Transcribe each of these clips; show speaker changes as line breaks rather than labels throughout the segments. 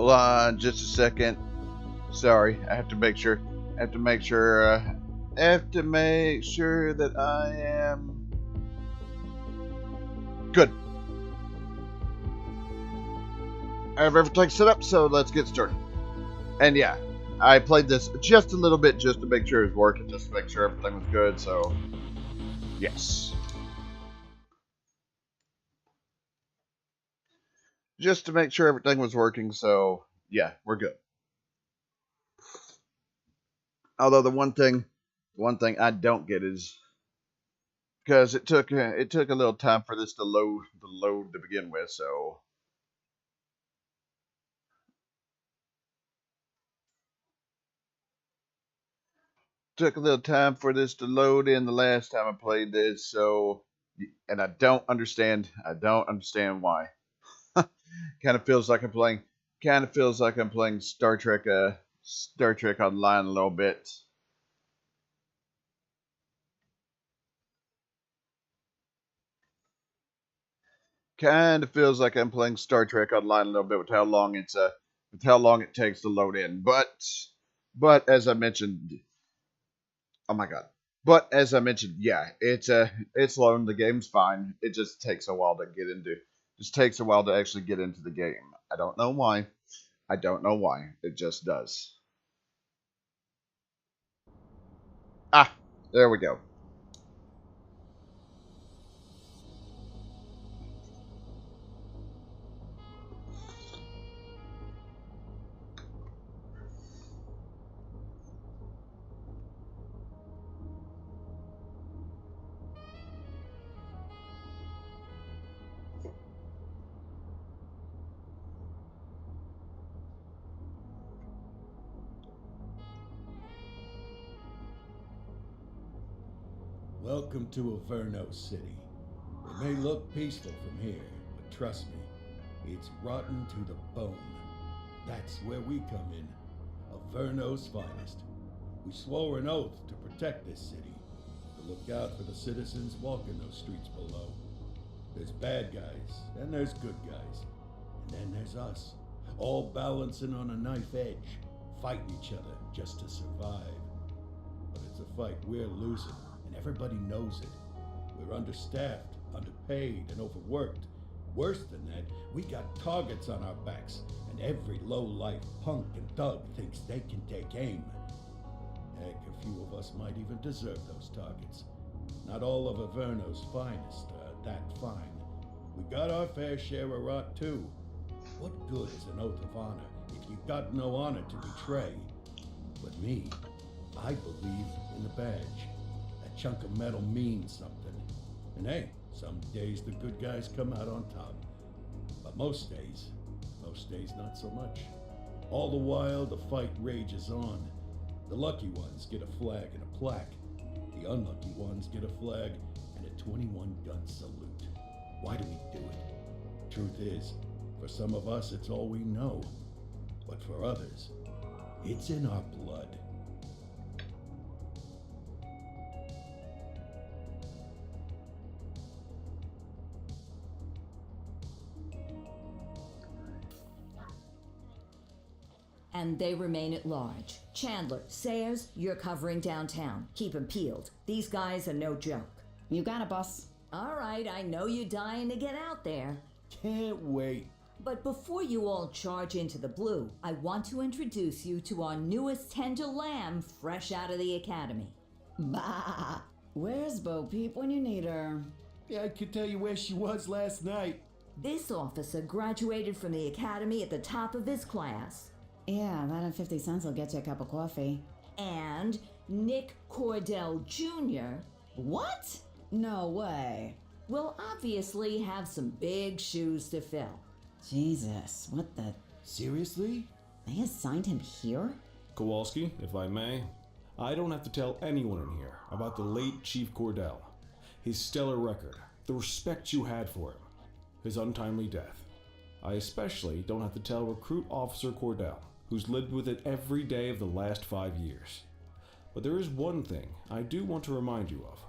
Hold on just a second. Sorry, I have to make sure. I have to make sure. That I am good. I have everything set up, so let's get started. And yeah, I played this just a little bit just to make sure it was working, just to make sure everything was good. So yes, just to make sure everything was working. So yeah, we're good. Although the one thing I don't get is because it took a little time for this to load to begin with. So took a little time for this to load in the last time I played this. So and I don't understand. I don't understand why. Kind of feels like I'm playing. Kind of feels like I'm playing Star Trek. Star Trek Online a little bit. Kind of feels like I'm playing Star Trek Online a little bit with how long it takes to load in. But as I mentioned, oh my god. But as I mentioned, yeah, it's loading. The game's fine. It just takes a while to get into. Just takes a while to actually get into the game. I don't know why. I don't know why. It just does. Ah, there we go.
Welcome to Averno City. It may look peaceful from here, but trust me, it's rotten to the bone. That's where we come in. Averno's finest. We swore an oath to protect this city, to look out for the citizens walking those streets below. There's bad guys, and there's good guys. And then there's us, all balancing on a knife edge, fighting each other just to survive. But it's a fight we're losing. Everybody knows it. We're understaffed, underpaid, and overworked. Worse than that, we got targets on our backs, and every low-life punk and thug thinks they can take aim. Heck, a few of us might even deserve those targets. Not all of Averno's finest are that fine. We got our fair share of rot, too. What good is an oath of honor if you got no honor to betray? But me, I believe in the badge. Chunk of metal means something. And hey, some days the good guys come out on top. But most days not so much. All the while the fight rages on. The lucky ones get a flag and a plaque. The unlucky ones get a flag and a 21-gun salute. Why do we do it? Truth is, for some of us it's all we know. But for others, it's in our blood.
And they remain at large. Chandler, Sayers, you're covering downtown. Keep 'em peeled. These guys are no joke.
You got it, boss.
All right, I know you're dying to get out there.
Can't wait.
But before you all charge into the blue, I want to introduce you to our newest tender lamb fresh out of the academy.
Bah! Where's Bo Peep when you need her?
Yeah, I could tell you where she was last night.
This officer graduated from the academy at the top of his class.
Yeah, that and 50 cents will get you a cup of coffee.
And Nick Cordell Jr.
What? No way.
Will obviously have some big shoes to fill.
Jesus, what the...
Seriously?
They assigned him here?
Kowalski, if I may, I don't have to tell anyone in here about the late Chief Cordell, his stellar record, the respect you had for him, his untimely death. I especially don't have to tell Recruit Officer Cordell, who's lived with it every day of the last 5 years. But there is one thing I do want to remind you of.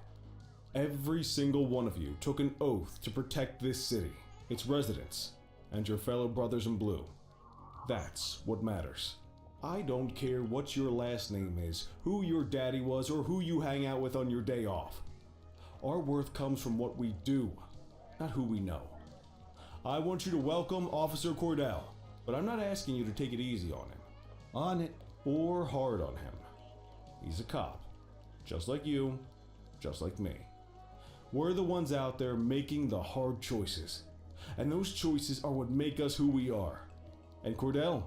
Every single one of you took an oath to protect this city, its residents, and your fellow brothers in blue. That's what matters. I don't care what your last name is, who your daddy was, or who you hang out with on your day off. Our worth comes from what we do, not who we know. I want you to welcome Officer Cordell, but I'm not asking you to take it easy on him.
On it.
Or hard on him. He's a cop. Just like you, just like me. We're the ones out there making the hard choices. And those choices are what make us who we are. And Cordell,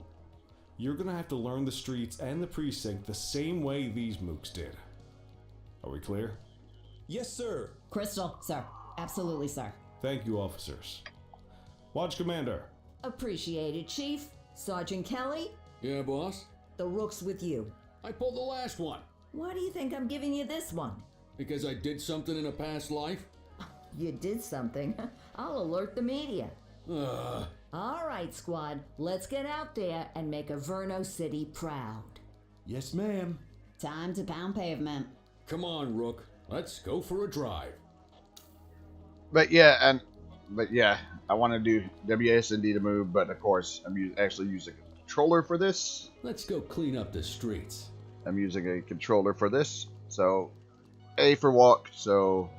you're gonna have to learn the streets and the precinct the same way these mooks did. Are we clear?
Yes, sir.
Crystal, sir. Absolutely, sir.
Thank you, officers. Watch Commander.
Appreciated, Chief. Sergeant Kelly,
Yeah, boss?
the rook's with you.
I pulled the last one.
Why do you think I'm giving you this one?
Because I did something in a past life?
You did something. I'll alert the media.
Ugh.
All right, squad. Let's get out there and make Averno City proud.
Yes, ma'am.
Time to pound pavement.
Come on, Rook. Let's go for a drive.
But yeah, I want to do WASD to move, but of course, I'm actually using a controller for this.
Let's go clean up the streets.
I'm using a controller for this. So, A for walk, so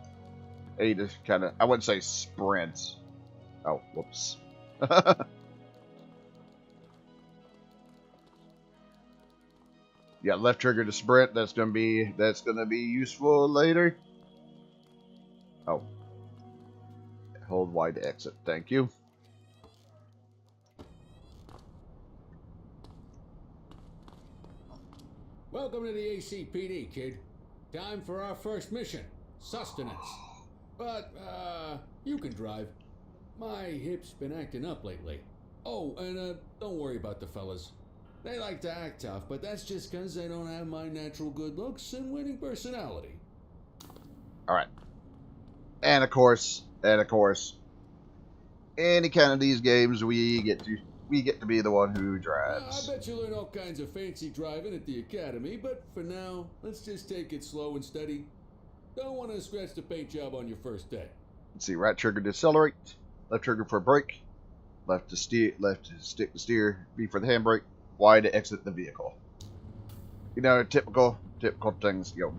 A to kind of, I wouldn't say sprint. Oh, whoops. Yeah, left trigger to sprint. That's gonna be useful later. Oh, hold Y to exit. Thank you.
Welcome to the ACPD, kid. Time for our first mission. Sustenance. But, you can drive. My hip's been acting up lately. Oh, and, don't worry about the fellas. They like to act tough, but that's just because they don't have my natural good looks and winning personality.
Alright. And of course, any kind of these games, we get to be the one who drives.
I bet you learn all kinds of fancy driving at the academy, but for now, let's just take it slow and steady. Don't want to scratch the paint job on your first day.
Let's see, right trigger to accelerate, left trigger for brake, left to stick to steer, B for the handbrake, Y to exit the vehicle. You know, typical things. Yo,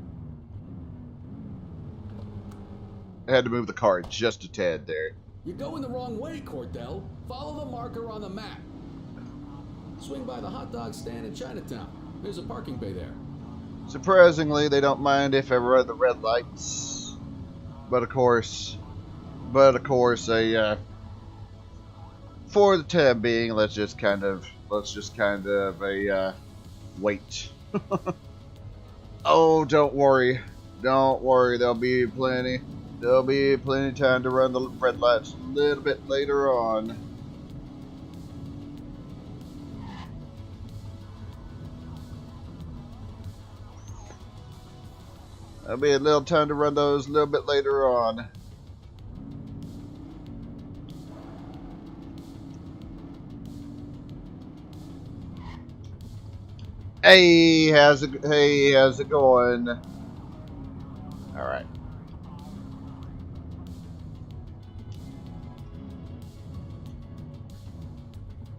I had to move the car just a tad there.
You're going the wrong way, Cordell. Follow the marker on the map. Swing by the hot dog stand in Chinatown. There's a parking bay there.
Surprisingly, they don't mind if I run the red lights, but of course, for the time being, let's just kind of wait. Oh, don't worry, there'll be plenty of time to run the red lights a little bit later on. There'll be a little time to run those a little bit later on. Hey, how's it going? All right.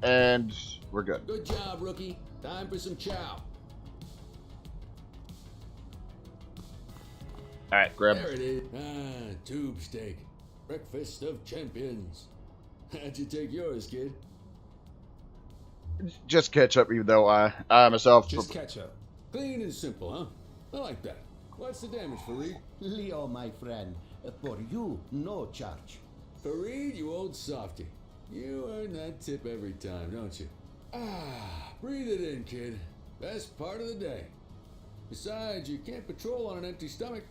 And we're good.
Good job, rookie. Time for some chow.
All right, grab.
There it is. Ah, tube steak. Breakfast of champions. How'd you take yours, kid?
Just ketchup, even though I myself.
Just catch up.
Clean and simple, huh? I like that. What's the damage, Fareed?
Leo, my friend. For you, no charge.
Fareed, you old softy. You earn that tip every time, don't you? Ah, breathe it in, kid. Best part of the day. Besides, you can't patrol on an empty stomach.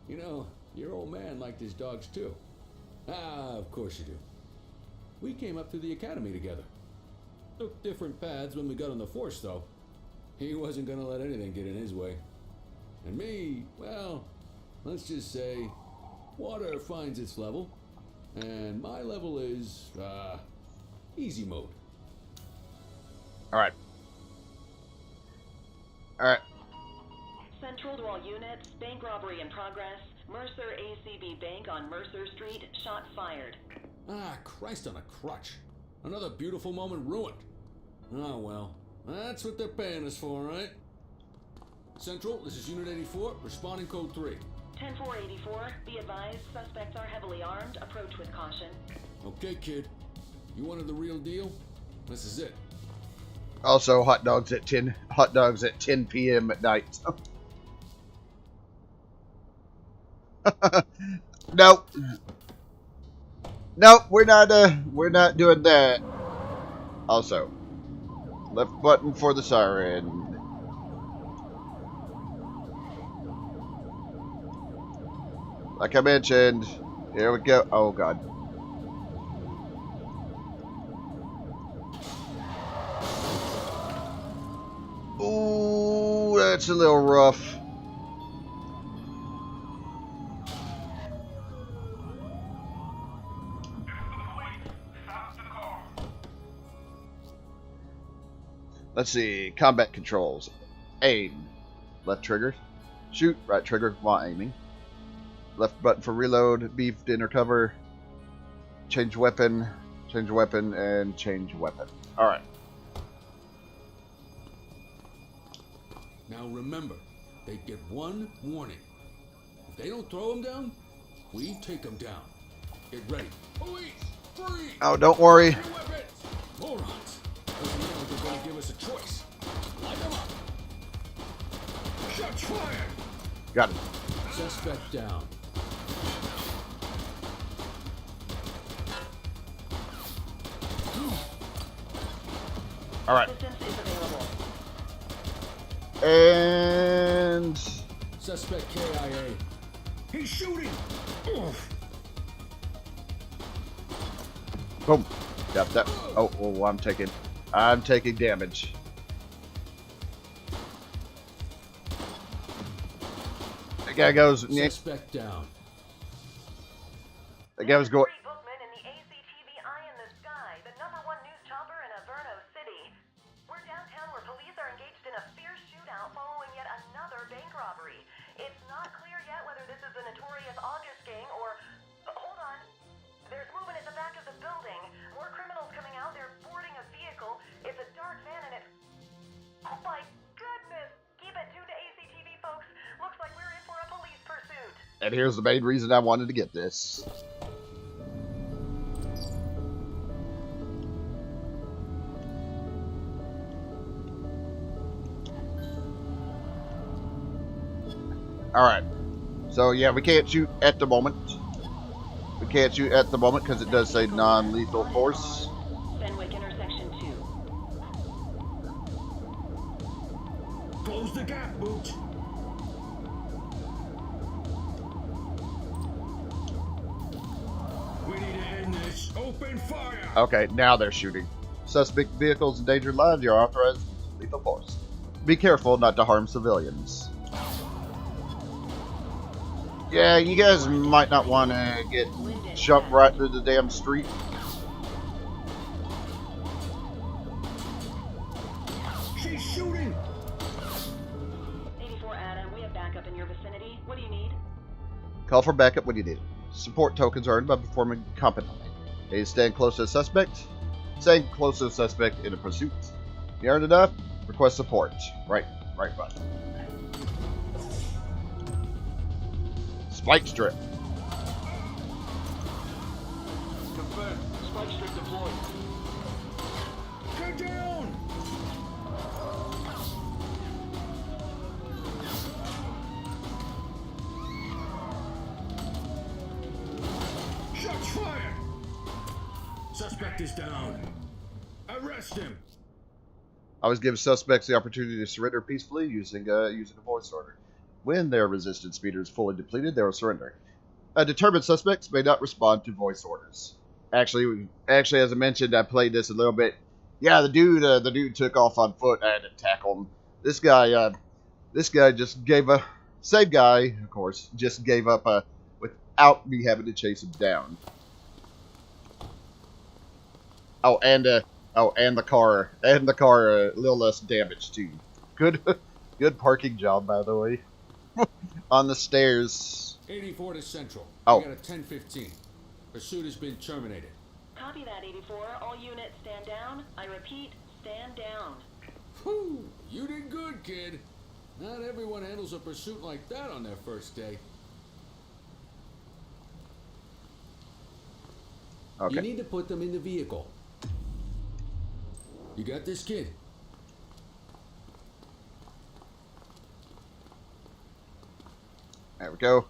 You know, your old man liked his dogs too. Ah, of course you do. We came up through the academy together. Took different paths when we got on the force, though. He wasn't gonna let anything get in his way. And me, well, let's just say, water finds its level. And my level is, easy mode.
All right.
Central to all units, bank robbery in progress. Mercer ACB Bank on Mercer Street, shot fired.
Ah, Christ on a crutch. Another beautiful moment ruined. Oh, well. That's what they're paying us for, right? Central, this is Unit 84, responding code 3.
10-484, be advised, suspects are heavily armed. Approach with caution.
Okay, kid. You wanted the real deal? This is it.
Also, hot dogs at 10 p.m. at night. Nope. Nope, we're not doing that. Also, left button for the siren. Like I mentioned, here we go. Oh god. Ooh, that's a little rough. Let's see. Combat controls. Aim. Left trigger. Shoot. Right trigger while aiming. Left button for reload. B for inner cover. Change weapon. Change weapon. And change weapon. Alright.
Now remember, they get one warning. If they don't throw them down, we take them down. Get ready. Police! Free!
Oh, don't worry.
Free weapons! Morons! Doesn't look like they're gonna give us a choice. Light them up! Shots fired!
Got it.
Suspect down.
Alright.
Assistance is available.
And...
Suspect KIA. He's shooting!
boom. Got that. Oh, I'm taking damage. The guy goes...
Suspect down.
The guy was going...
Bookman in the ACTV Eye in the Sky, the #1 news chopper in Averno City. We're downtown where police are engaged in a fierce shootout following yet another bank robbery. It's not clear yet whether this is the notorious August gang or... hold on. There's movement at the back of the building. More criminals coming out. They're boarding a vehicle. It's a dark van and it's... oh my goodness! Keep it tuned to ACTV, folks. Looks like we're in for a police pursuit.
And here's the main reason I wanted to get this. Alright. So, yeah, we can't shoot at the moment. We can't shoot at the moment because it does say non-lethal force.
Fenwick intersection 2.
Close the gap, Booch. We need to end this. Open fire!
Okay, now they're shooting. Suspect vehicles endanger lives. You're authorized to use lethal force. Be careful not to harm civilians. Yeah, you guys might not want to get shoved right through the damn street.
She's shooting!
84 Adam, we have backup in your vicinity. What do you need?
Call for backup when you need it. Support tokens are earned by performing competently. They stand close to the suspect. Staying close to the suspect in a pursuit. You earned enough? Request support. Right button. Spike strip.
Confirm. Spike strip deployed.
Get down! Shots fired! Suspect is down. Arrest him!
Always give suspects the opportunity to surrender peacefully using a voice order. When their resistance meter is fully depleted, they will surrender. Determined suspects may not respond to voice orders. Actually, as I mentioned, I played this a little bit. Yeah, the dude took off on foot. I had to tackle him. This guy just gave a same guy, of course, just gave up without me having to chase him down. And the car a little less damage too. Good parking job, by the way. On the stairs.
84 to Central.
Oh.
We got a 1015. Pursuit has been terminated.
Copy that, 84. All units stand down. I repeat, stand down.
Whew, you did good, kid. Not everyone handles a pursuit like that on their first day.
Okay.
You need to put them in the vehicle. You got this, kid?
There we go.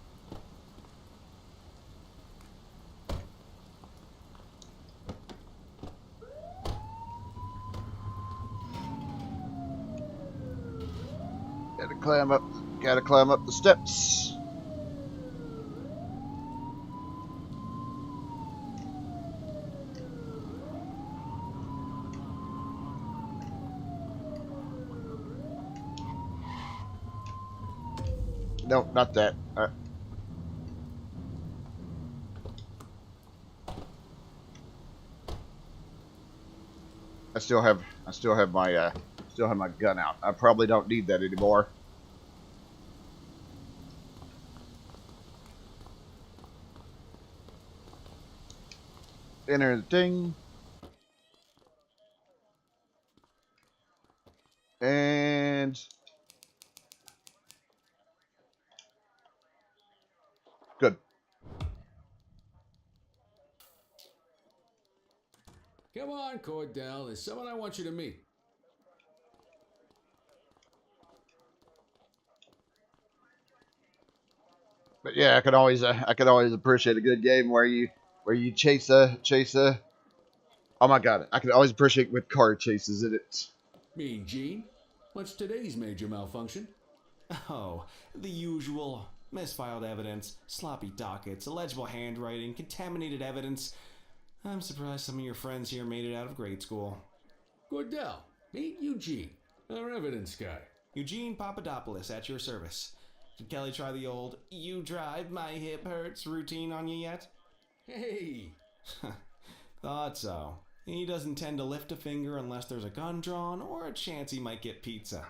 Gotta climb up the steps. No, not that. I still have my gun out. I probably don't need that anymore. Enter the thing. And good.
Come on, Cordell. There's someone I want you to meet.
But yeah, I could always appreciate a good game where you chase a. Oh my god, I could always appreciate with car chases in it.
Mean Gene? What's today's major malfunction?
Oh, the usual. Misfiled evidence, sloppy dockets, illegible handwriting, contaminated evidence. I'm surprised some of your friends here made it out of grade school.
Cordell, meet Eugene, our evidence guy.
Eugene Papadopoulos at your service. Did Kelly try the old "you drive, my hip hurts" routine on you yet?
Hey!
Thought so. He doesn't tend to lift a finger unless there's a gun drawn or a chance he might get pizza.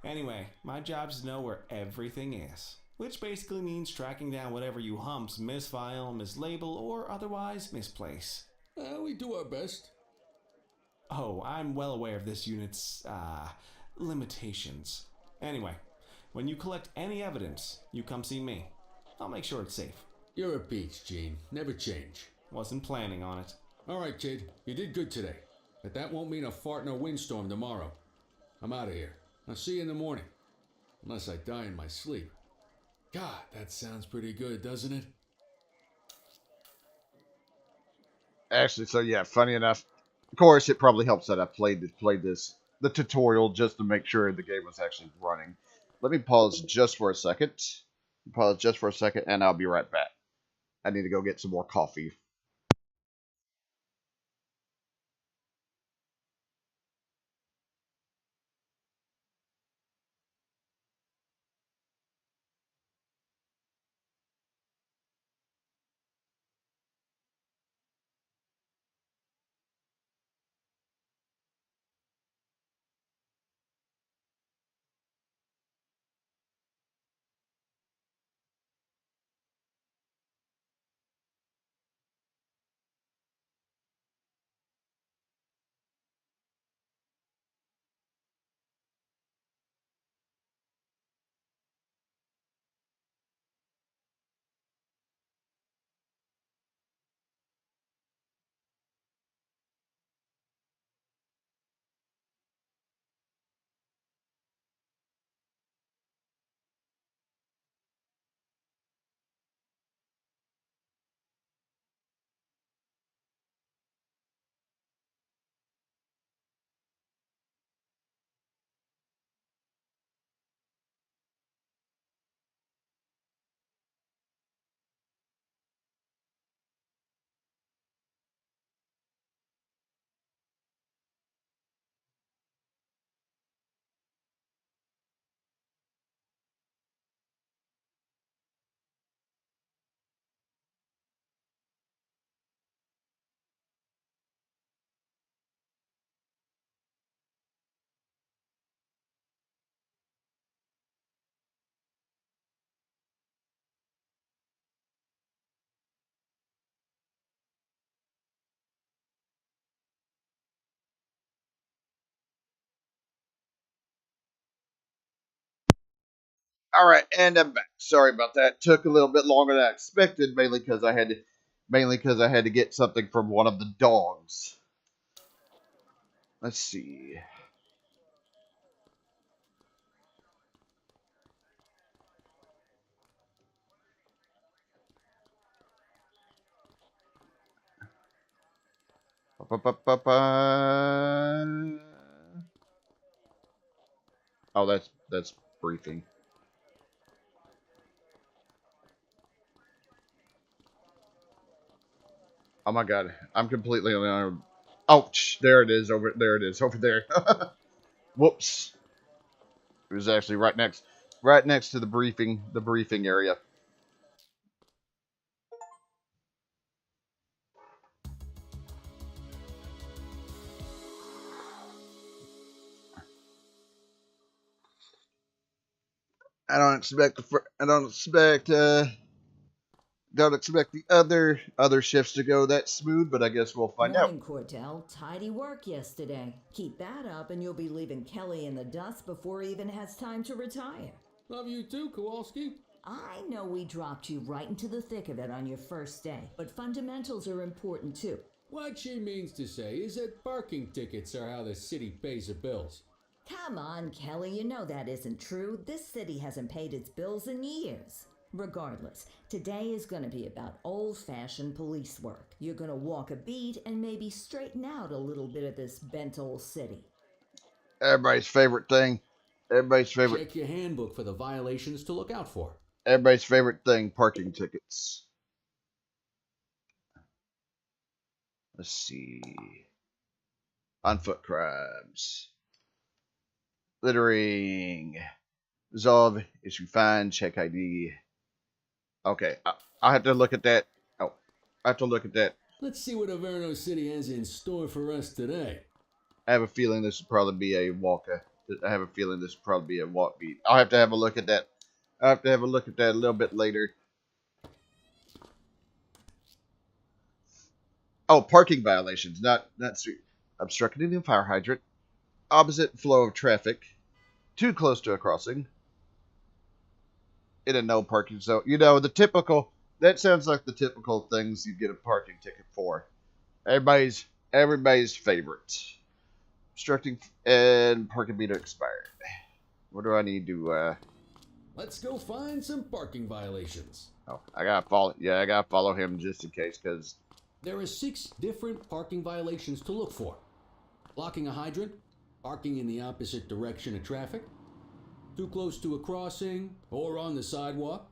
Anyway, my job's to know where everything is, which basically means tracking down whatever you humps misfile, mislabel, or otherwise misplace.
We do our best.
Oh, I'm well aware of this unit's, limitations. Anyway, when you collect any evidence, you come see me. I'll make sure it's safe.
You're a peach, Gene. Never change.
Wasn't planning on it.
All right, kid. You did good today. But that won't mean a fart in a windstorm tomorrow. I'm out of here. I'll see you in the morning. Unless I die in my sleep. God, that sounds pretty good, doesn't it?
Actually, so yeah, funny enough. Of course, it probably helps that I played the tutorial just to make sure the game was actually running. Let me pause just for a second. Pause just for a second, and I'll be right back. I need to go get some more coffee. All right, and I'm back. Sorry about that. Took a little bit longer than I expected, mainly because I had to get something from one of the dogs. Let's see. Ba-ba-ba-ba-ba. Oh, that's briefing. Oh my god, I'm completely on. Ouch! There it is over there. Whoops! It was actually right next to the briefing area. Don't expect the other shifts to go that smooth, but I guess we'll find out.
Morning, Cordell. Tidy work yesterday. Keep that up, and you'll be leaving Kelly in the dust before he even has time to retire.
Love you too, Kowalski.
I know we dropped you right into the thick of it on your first day, but fundamentals are important too.
What she means to say is that parking tickets are how the city pays the bills.
Come on, Kelly, you know that isn't true. This city hasn't paid its bills in years. Regardless, today is going to be about old-fashioned police work. You're going to walk a beat and maybe straighten out a little bit of this bent old city.
Everybody's favorite thing. Everybody's favorite.
Check your handbook for the violations to look out for.
Everybody's favorite thing: parking tickets. Let's see. On foot crimes. Littering. Resolve. Issue fine. Check ID. Okay. I have to look at that. Oh. I have to look at that.
Let's see what Averno City has in store for us today.
I have a feeling this would probably be a walk. I have a feeling this would probably be a walk beat. I'll have to have a look at that. I'll have to have a look at that a little bit later. Oh, parking violations. Not street. Obstructing the fire hydrant. Opposite flow of traffic. Too close to a crossing. In a no parking zone. You know, that sounds like the typical things you get a parking ticket for. Everybody's favorite. Obstructing and parking meter expired. What do I need to,
Let's go find some parking violations.
Oh, I gotta follow him just in case, because
There are 6 different parking violations to look for. Blocking a hydrant, parking in the opposite direction of traffic, too close to a crossing or on the sidewalk.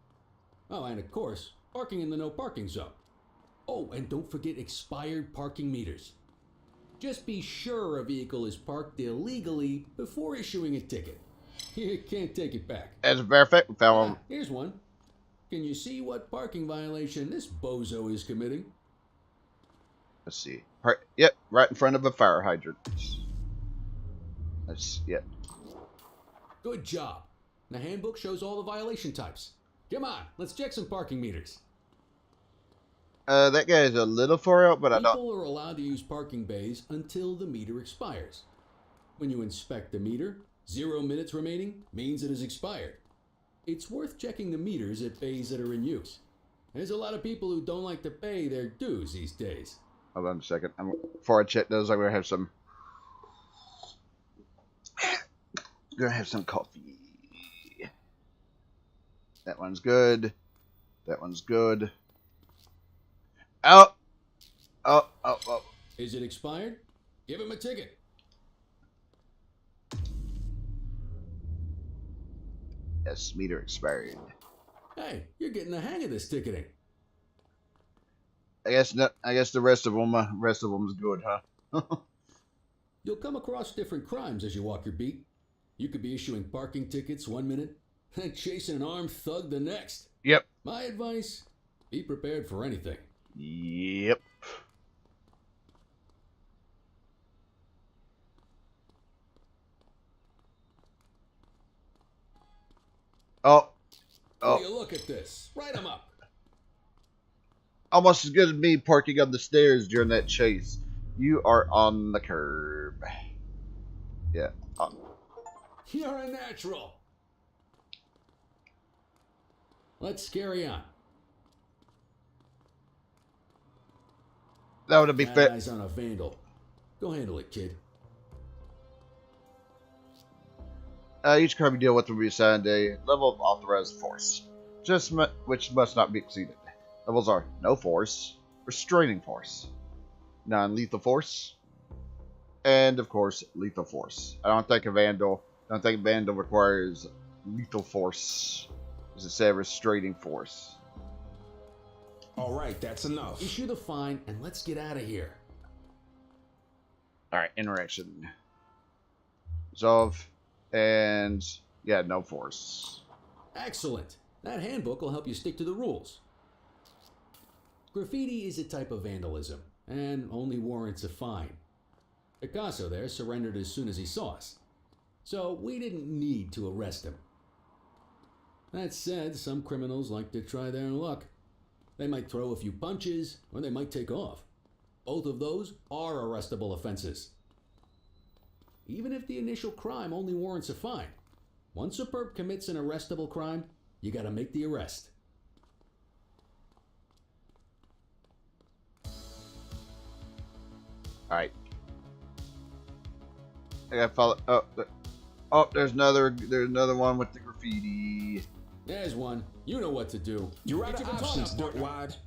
Oh, and of course, parking in the no parking zone. Oh, and don't forget expired parking meters. Just be sure a vehicle is parked illegally before issuing a ticket. You can't take it back.
as a matter of fact, we found one.
Here's one. Can you see what parking violation this bozo is committing?
Let's see. Yep, right in front of a fire hydrant. Yep.
Good job. The handbook shows all the violation types. Come on, let's check some parking meters.
That guy is a little far out, but I don't.
People are allowed to use parking bays until the meter expires. When you inspect the meter, 0 minutes remaining means it has expired. It's worth checking the meters at bays that are in use. There's a lot of people who don't like to pay their dues these days.
Hold on a second. Before I check those, I'm gonna have some coffee. That one's good. That one's good. Oh.
Is it expired? Give him a ticket.
Yes, meter expired.
Hey, you're getting the hang of this ticketing.
I guess the rest of them's good, huh?
You'll come across different crimes as you walk your beat. You could be issuing parking tickets 1 minute and chasing an armed thug the next.
Yep.
My advice, be prepared for anything.
Yep. Oh.
Will you look at this? Write them up.
Almost as good as me parking on the stairs during that chase. You are on the curb. Yeah.
You're a natural. Let's carry on.
That would be
Got
fit.
eyes on a vandal. Go handle it, kid.
Each crime you deal with will be assigned a level of authorized force, which must not be exceeded. Levels are no force, restraining force, non-lethal force, and of course lethal force. I don't think Vandal requires lethal force. Does it say restraining force?
All right, that's enough.
Issue the fine and let's get out of here.
All right, interaction, resolve, and yeah, no force.
Excellent. That handbook will help you stick to the rules. Graffiti is a type of vandalism and only warrants a fine. Picasso there surrendered as soon as he saw us, so we didn't need to arrest him. That said, some criminals like to try their luck. They might throw a few punches, or they might take off. Both of those are arrestable offenses. Even if the initial crime only warrants a fine, once a perp commits an arrestable crime, you gotta make the arrest.
All right. I gotta follow. Oh, there's another one with the graffiti.
There's one. You know what to do.
You're out of options, Dirtwad.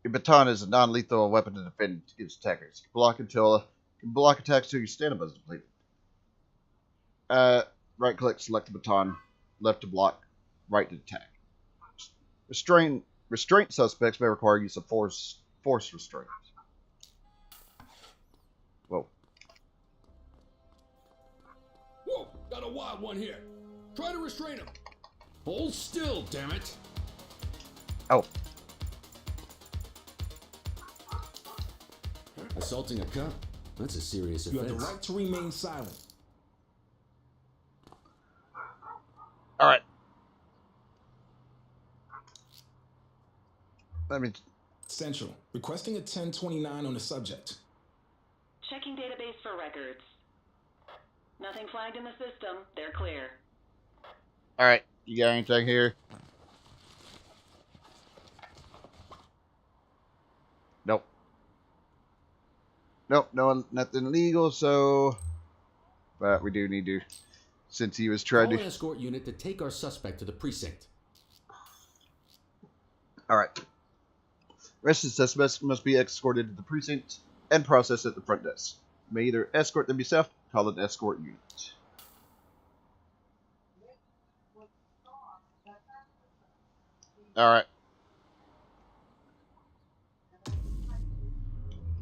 Your baton is a non-lethal weapon to defend against attackers. You can block attacks till your stamina is depleted. Right click, select the baton. Left to block. Right to attack. Restraint suspects may require use of force restraint. Whoa.
Whoa, got a wild one here. Try to restrain him. Hold still, damn it.
Oh.
Assaulting a cop? That's a serious
You
offense.
have the right to remain silent.
All right. Let me.
Central. Requesting a 1029 on the subject.
Checking database for records. Nothing flagged in the system. They're clear.
All right. You got anything here? Nope. Nope. No, nothing legal. So, but we do need to, since he was trying
Call
to.
an escort unit to take our suspect to the precinct.
All right. Arrested suspects must be escorted to the precinct and processed at the front desk. You may either escort them yourself, call an escort unit. All right.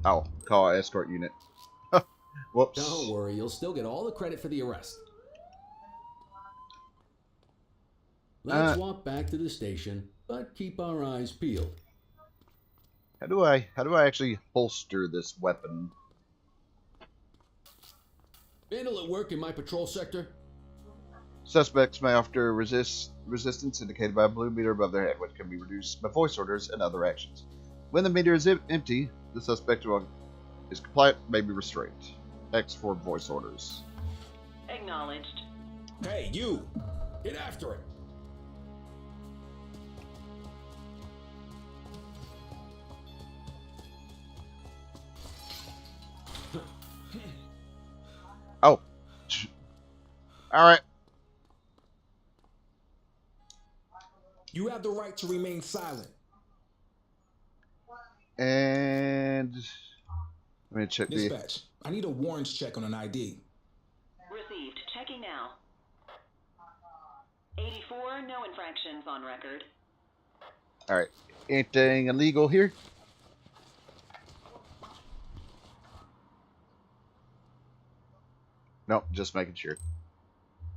Oh, call an escort unit. Whoops.
Don't worry, you'll still get all the credit for the arrest. Let's walk back to the station, but keep our eyes peeled.
How do I actually holster this weapon?
Vandal at work in my patrol sector?
Suspects may offer resistance indicated by a blue meter above their head, which can be reduced by voice orders and other actions. When the meter is empty, the suspect is compliant, may be restrained. X for voice orders.
Acknowledged.
Hey, you!
Get after it!
Oh. Alright.
You have the right to remain silent.
And let me check the.
Dispatch, I need a warrants check on an ID.
Received. Checking now. 84, no infractions on record.
Alright. Anything illegal here? Nope, just making sure.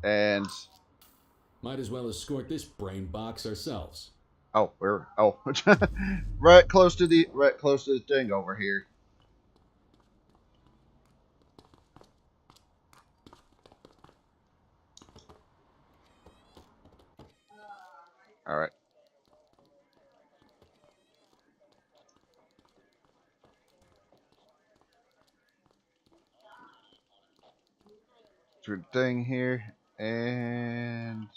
And
Might as well escort this brain box ourselves.
oh, right close to the thing over here. All right. Through the thing here, and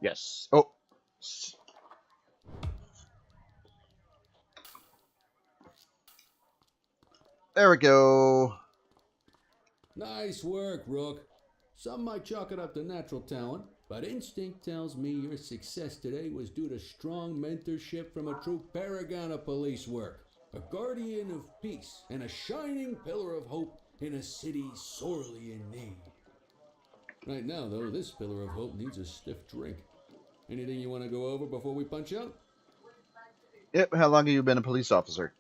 Yes. Oh. There we go.
Nice work, Rook. Some might chalk it up to natural talent, but instinct tells me your success today was due to strong mentorship from a true paragon of police work, a guardian of peace, and a shining pillar of hope in a city sorely in need. Right now, though, this pillar of hope needs a stiff drink. Anything you want to go over before we punch out?
Yep. How long have you been a police officer?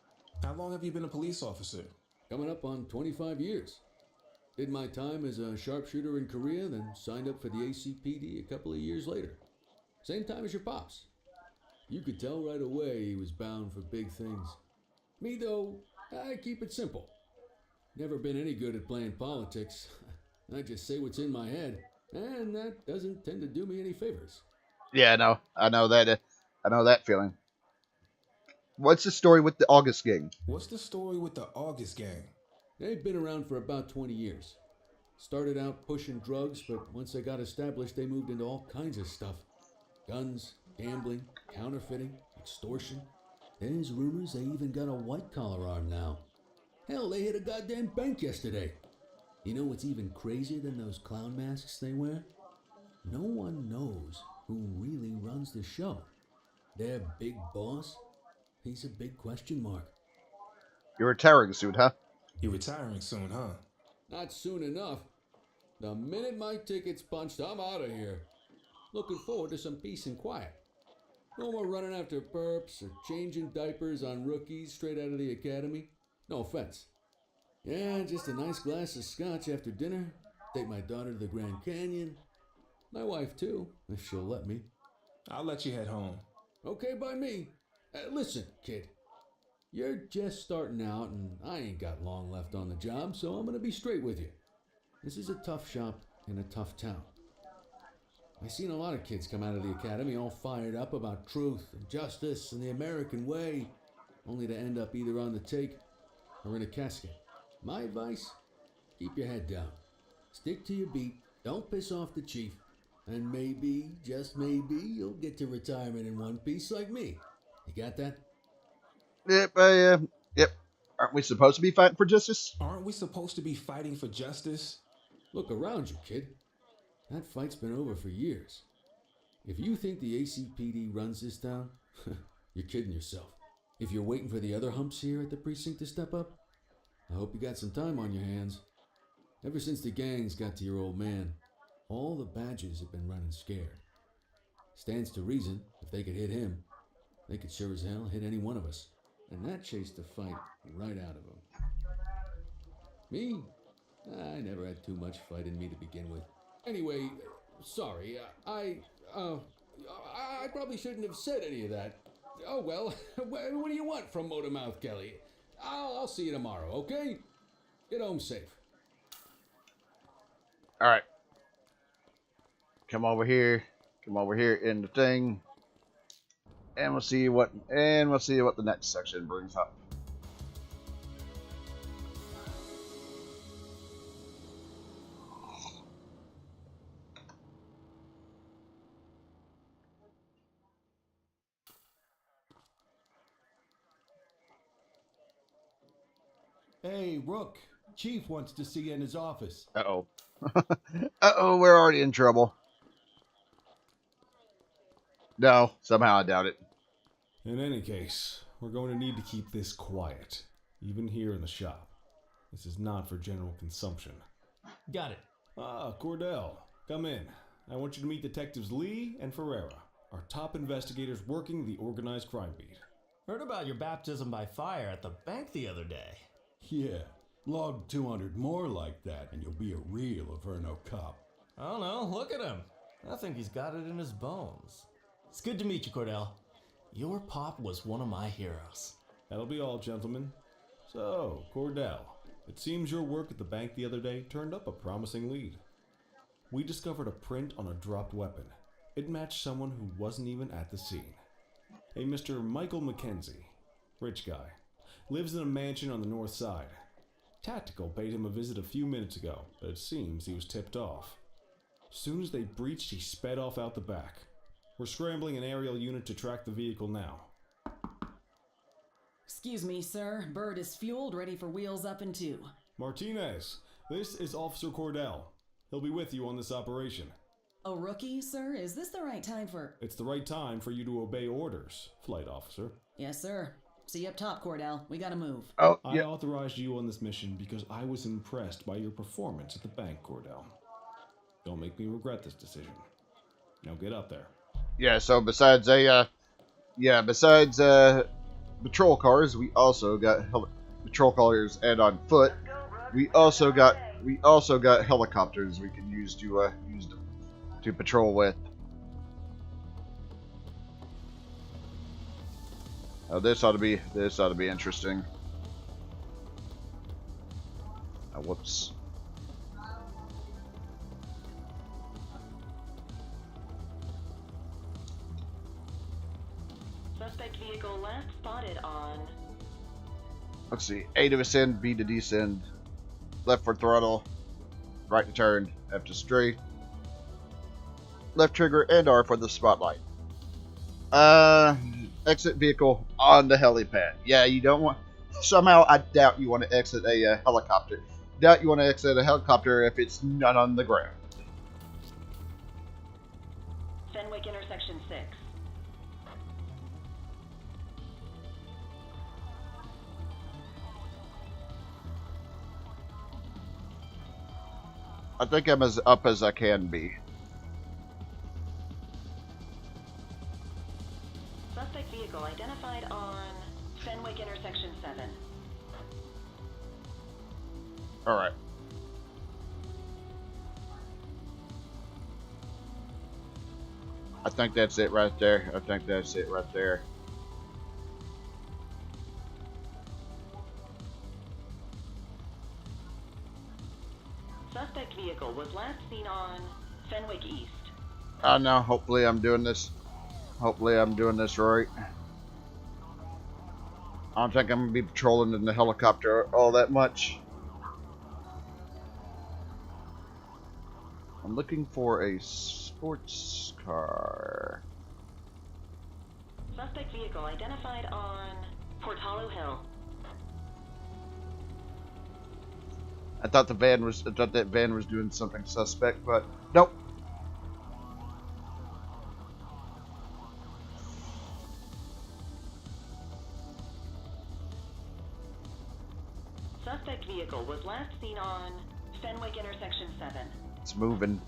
How long have you been a police officer?
Coming up on 25 years. Did my time as a sharpshooter in Korea, then signed up for the ACPD a couple of years later. Same time as your pops. You could tell right away he was bound for big things. Me, though, I keep it simple. Never been any good at playing politics. I just say what's in my head, and that doesn't tend to do me any favors.
Yeah, no, I know that. I know that feeling. What's the story with the August gang?
What's the story with the August gang?
They've been around for about 20 years. Started out pushing drugs, but once they got established, they moved into all kinds of stuff. Guns, gambling, counterfeiting, extortion. There's rumors they even got a white-collar arm now. Hell, they hit a goddamn bank yesterday. You know what's even crazier than those clown masks they wear? No one knows who really runs the show. Their big boss? He's a big question mark.
You're retiring soon, huh?
You're retiring soon, huh?
Not soon enough. The minute my ticket's punched, I'm out of here. Looking forward to some peace and quiet. No more running after perps or changing diapers on rookies straight out of the academy. No offense. Yeah, just a nice glass of scotch after dinner. Take my daughter to the Grand Canyon. My wife, too, if she'll let me.
I'll let you head home.
Okay by me. Listen, kid. You're just starting out, and I ain't got long left on the job, so I'm gonna be straight with you. This is a tough shop in a tough town. I seen a lot of kids come out of the academy all fired up about truth and justice and the American way, only to end up either on the take or in a casket. My advice? Keep your head down. Stick to your beat, don't piss off the chief, and maybe, just maybe, you'll get to retirement in one piece like me. You got that?
Yep. Yep. Aren't we supposed to be fighting for justice?
Aren't we supposed to be fighting for justice?
Look around you, kid. That fight's been over for years. If you think the ACPD runs this town, you're kidding yourself. If you're waiting for the other humps here at the precinct to step up, I hope you got some time on your hands. Ever since the gangs got to your old man, all the badges have been running scared. Stands to reason, if they could hit him, they could sure as hell hit any one of us. And that chased the fight right out of him. Me? I never had too much fight in me to begin with. Anyway, sorry, I probably shouldn't have said any of that. Oh well, what do you want from Motormouth Kelly? I'll see you tomorrow, okay? Get home safe.
All right. Come over here. Come over here in the thing. And we'll see what the next section brings up.
Hey, Rook. Chief wants to see you in his office.
Uh-oh. Uh-oh, we're already in trouble. No, somehow I doubt it.
In any case, we're going to need to keep this quiet, even here in the shop. This is not for general consumption.
Got it.
Ah, Cordell, come in. I want you to meet Detectives Lee and Ferreira, our top investigators working the organized crime beat.
Heard about your baptism by fire at the bank the other day.
Yeah, log 200 more like that and you'll be a real Averno cop.
I don't know, look at him. I think he's got it in his bones. It's good to meet you, Cordell. Your pop was one of my heroes.
That'll be all, gentlemen. So, Cordell, it seems your work at the bank the other day turned up a promising lead. We discovered a print on a dropped weapon. It matched someone who wasn't even at the scene. A Mr. Michael McKenzie, rich guy, lives in a mansion on the north side. Tactical paid him a visit a few minutes ago, but it seems he was tipped off. Soon as they breached, he sped off out the back. We're scrambling an aerial unit to track the vehicle now.
Excuse me, sir. Bird is fueled, ready for wheels up in 2.
Martinez, this is Officer Cordell. He'll be with you on this operation.
A rookie, sir? Is this the right time for...
It's the right time for you to obey orders, Flight Officer.
Yes, sir. See you up top, Cordell. We gotta move.
Oh,
I
yeah.
authorized you on this mission because I was impressed by your performance at the bank, Cordell. Don't make me regret this decision. Now get up there.
Yeah, so besides patrol cars, we also got patrol cars, and on foot, we also got helicopters we can use to patrol with. This ought to be interesting. Whoops.
Suspect vehicle last spotted on.
Let's see. A to ascend, B to descend, left for throttle, right to turn, F to straight, left trigger, and R for the spotlight. Exit vehicle on the helipad. Yeah, you don't want. Somehow, I doubt you want to exit a helicopter. Doubt you want to exit a helicopter if it's not on the ground.
Fenwick intersection 6.
I think I'm as up as I can be.
Suspect vehicle identified on Fenwick intersection 7.
Alright. I think that's it right there.
Suspect vehicle was last seen on Fenwick East.
I know. Hopefully I'm doing this right. I don't think I'm going to be patrolling in the helicopter all that much. I'm looking for a sports car.
Suspect vehicle identified on Portalo Hill.
I thought that van was doing something suspect, but nope.
Suspect vehicle was last seen on Fenwick intersection 7.
It's moving.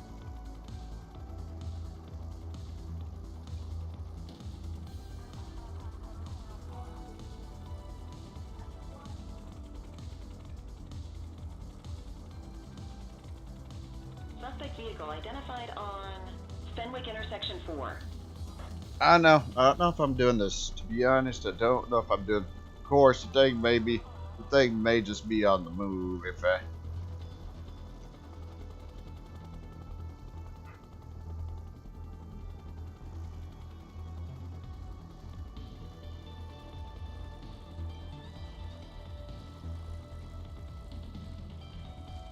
Suspect vehicle identified on Fenwick intersection 4.
I don't know if I'm doing this. To be honest, I don't know if I'm doing. Of course, the thing may just be on the move if I.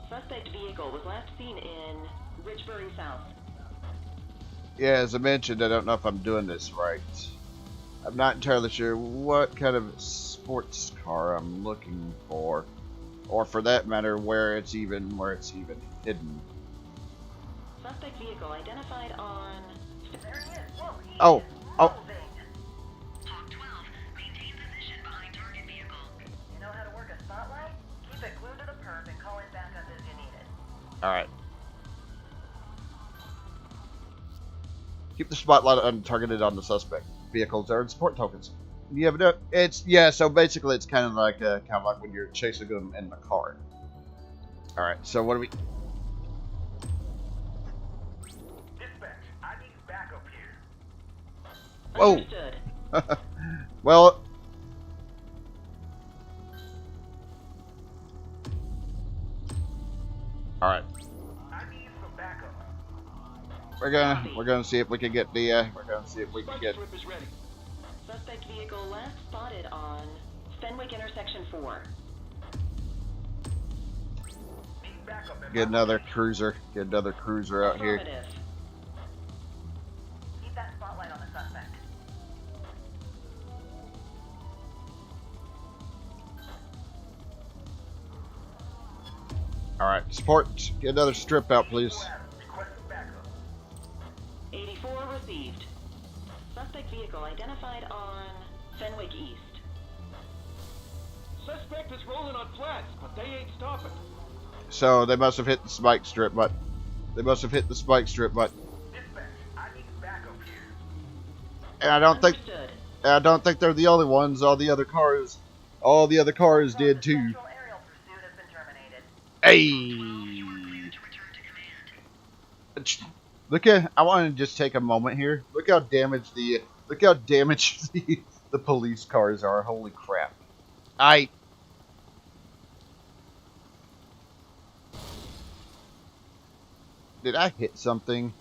Suspect vehicle was last seen in Richbury South.
Yeah, as I mentioned, I don't know if I'm doing this right. I'm not entirely sure what kind of sports car I'm looking for, or for that matter, where it's even hidden.
Suspect vehicle identified on. There he is. Whoa, he
Oh,
is
oh.
moving. Talk 12. Maintain position behind target vehicle. You know how to work a spotlight? Keep it glued to the perp and call it back up as you need it.
All right. Keep the spotlight untargeted on the suspect. Vehicles are in support tokens. You have it. So basically it's kind of like when you're chasing them in the car. All right. So what do we?
Dispatch, I need backup here.
Whoa.
Understood.
Well. All right.
I need some backup.
We're gonna see if we can get the
Slip is ready.
Suspect vehicle last spotted on Fenwick intersection 4.
Need backup in
get
my
another cruiser. Get another cruiser out here.
Affirmative. Keep that spotlight
transport. Get another strip out, please.
Requesting backup.
84 received. Suspect vehicle identified on Fenwick East.
Suspect is rolling on flats, but they ain't stopping.
So they must have hit the spike strip, but they must have hit the spike strip, but
Dispatch, I need backup here.
and
Understood.
I don't think they're the only ones. All the other cars did too.
Central aerial pursuit has been terminated.
Hey, look at. I want to just take a moment here. Look how damaged the the police cars are. Holy crap! Did I hit something?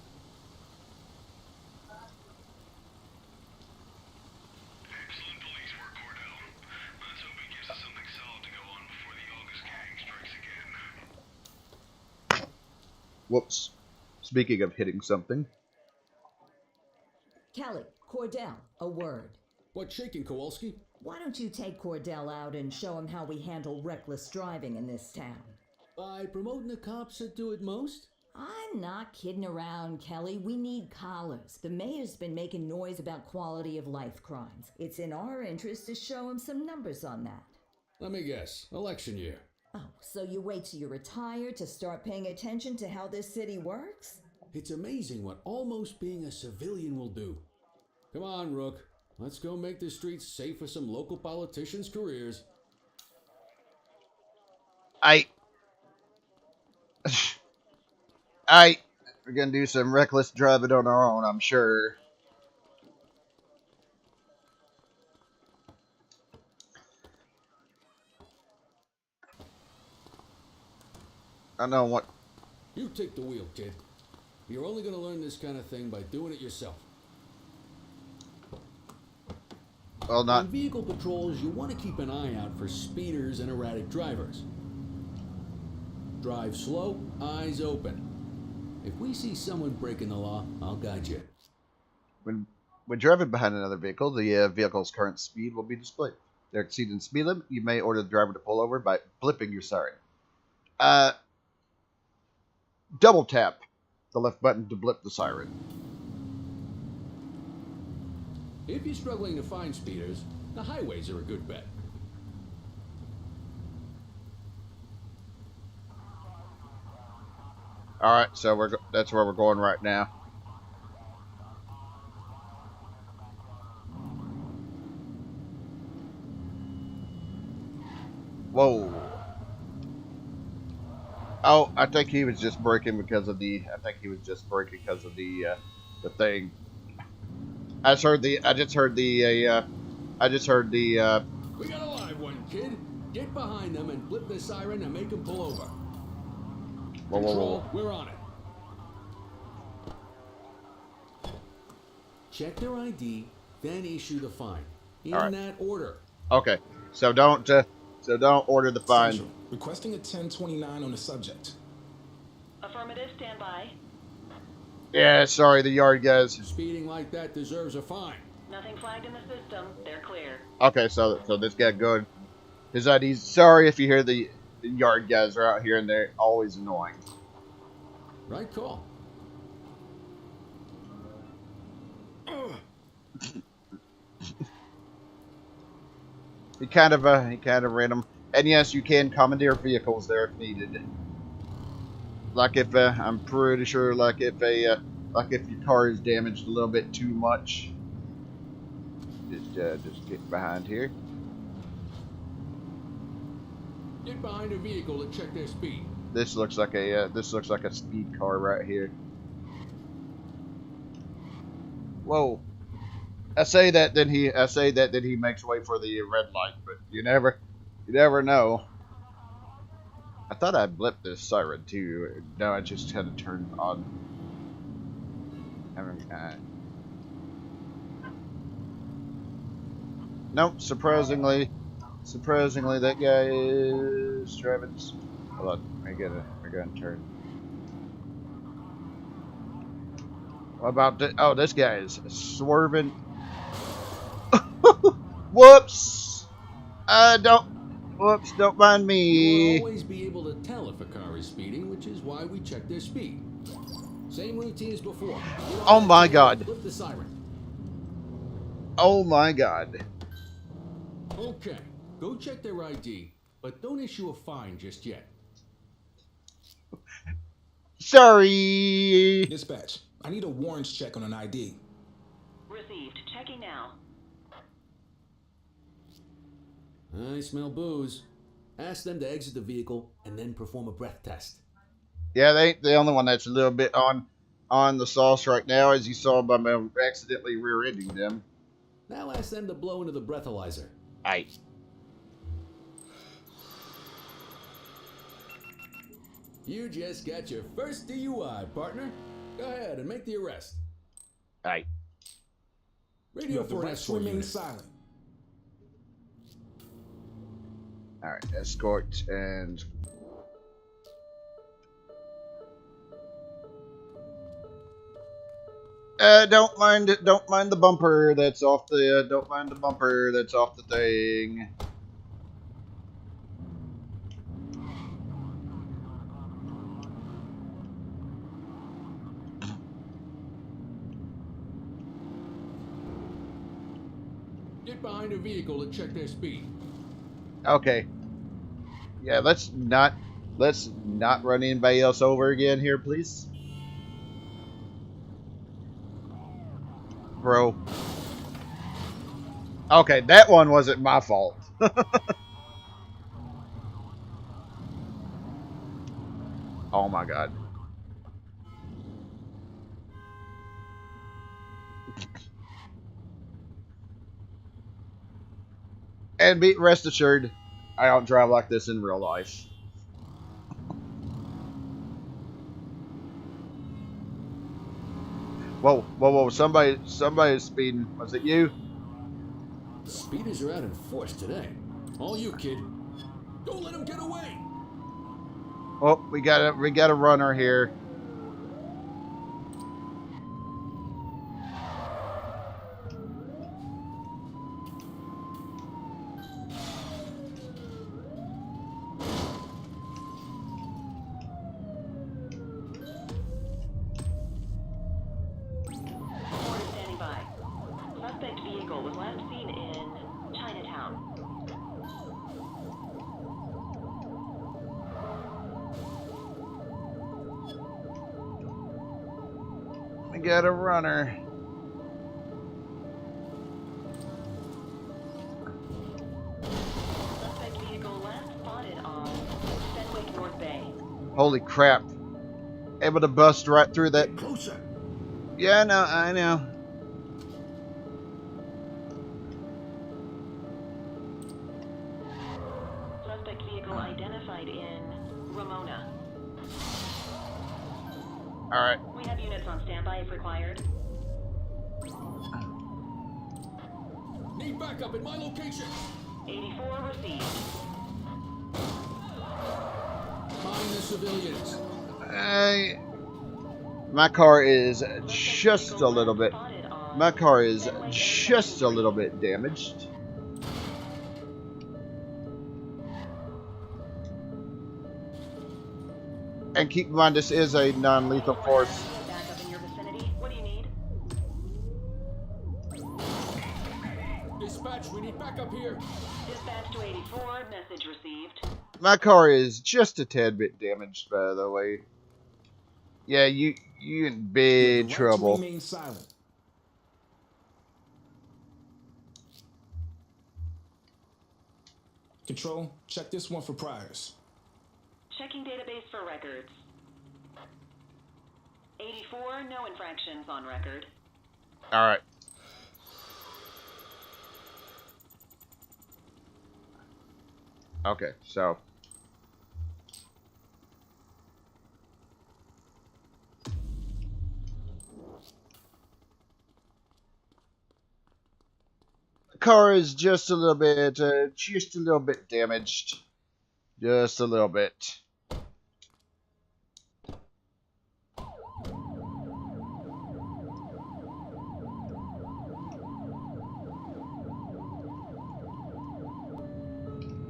Excellent police work, Cordell. Let's hope it gives us something solid to go on before the August gang strikes again.
Whoops. Speaking of hitting something.
Kelly, Cordell, a word.
What's shaking, Kowalski?
Why don't you take Cordell out and show him how we handle reckless driving in this town?
By promoting the cops that do it most?
I'm not kidding around, Kelly. We need collars. The mayor's been making noise about quality of life crimes. It's in our interest to show him some numbers on that.
Let me guess. Election year.
Oh, so you wait till you're retired to start paying attention to how this city works?
It's amazing what almost being a civilian will do. Come on, Rook. Let's go make the streets safe for some local politicians' careers.
We're gonna do some reckless driving on our own, I'm sure. I know what.
You take the wheel, kid. You're only going to learn this kind of thing by doing it yourself.
Well,
On
not.
vehicle patrols, you want to keep an eye out for speeders and erratic drivers. Drive slow, eyes open. If we see someone breaking the law, I'll guide you.
When driving behind another vehicle, the vehicle's current speed will be displayed. If they're exceeding the speed limit, you may order the driver to pull over by blipping your siren. Double tap the left button to blip the siren.
If you're struggling to find speeders, the highways are a good bet.
All right, so that's where we're going right now. Whoa. Oh, I think he was just braking because of the. I think he was just braking because of the thing. I just heard the.
We got a live one, kid. Get behind them and blip the siren and make them pull over.
Whoa, whoa,
Control,
whoa.
we're on it. Check their ID, then issue the fine. In
All right.
that order.
Okay, so don't order the fine.
Central, requesting a 1029 on the subject.
Affirmative, stand by.
Yeah, sorry, the yard guys.
Speeding like that deserves a fine.
Nothing flagged in the system. They're clear.
Okay, so this guy good. His ID's. Sorry if you hear the yard guys are out here and they're always annoying.
Right call.
He kind of ran them. And yes, you can commandeer vehicles there if needed. Like if I'm pretty sure, like if your car is damaged a little bit too much. Just get behind here.
Get behind a vehicle to check their speed.
This looks like a speed car right here. Whoa. I say that then he makes way for the red light, but you never know. I thought I blipped this siren too. No, I just had to turn on. Nope. Surprisingly, that guy is driving. Hold on, we're gonna turn. What about this? Oh, this guy is swerving. Whoops! Whoops, don't mind
You
me.
won't always be able to tell if a car is speeding, which is why we check their speed. Same routine as before. Get on
Oh
that
my
tail,
god.
flip the siren.
Oh my god.
Okay, go check their ID, but don't issue a fine just yet.
Sorry.
Dispatch, I need a warrants check on an ID.
Received. Checking now.
I smell booze. Ask them to exit the vehicle and then perform a breath test.
Yeah, they ain't the only one that's a little bit on the sauce right now, as you saw by me accidentally rear-ending them.
Now ask them to blow into the breathalyzer.
Aye.
You just got your first DUI, partner. Go ahead and make the arrest.
Aye.
You
Radio
have the
for an
right to
escort
remain
unit.
silent.
Alright, escort and... don't mind it. Don't mind the bumper that's off the. Don't mind the bumper that's off the thing.
Get behind a vehicle to check their speed.
Okay. Yeah, let's not run anybody else over again here, please. Bro. Okay, that one wasn't my fault. Oh my god. And be rest assured, I don't drive like this in real life. Whoa, whoa, whoa! Somebody's speeding. Was it you?
Speeders are out in force today. All you, kid. Don't let him get away.
Oh, we got a runner here.
Ford is standing by. Suspect vehicle was last seen in Chinatown.
We got a runner.
Suspect vehicle last spotted on Fenwick North Bay.
Holy crap! Able to bust right through that.
Get closer.
Yeah, I know.
Suspect vehicle identified in Ramona.
All right.
We have units on standby if required.
Need backup in my location.
84 received.
Find the civilians.
My car is just a little bit. My car is just a little bit damaged. And keep in mind, this is a non-lethal force.
Backup in your vicinity. What do you need?
Dispatch, we need backup here.
Dispatch to 84. Message received.
My car is just a tad bit damaged, by the way. Yeah, you in
You have the
big
right to
trouble.
remain silent. Control, check this one for priors.
Checking database for records. 84. No infractions on record.
All right. Okay, so. The car is just a little bit damaged. Just a little bit.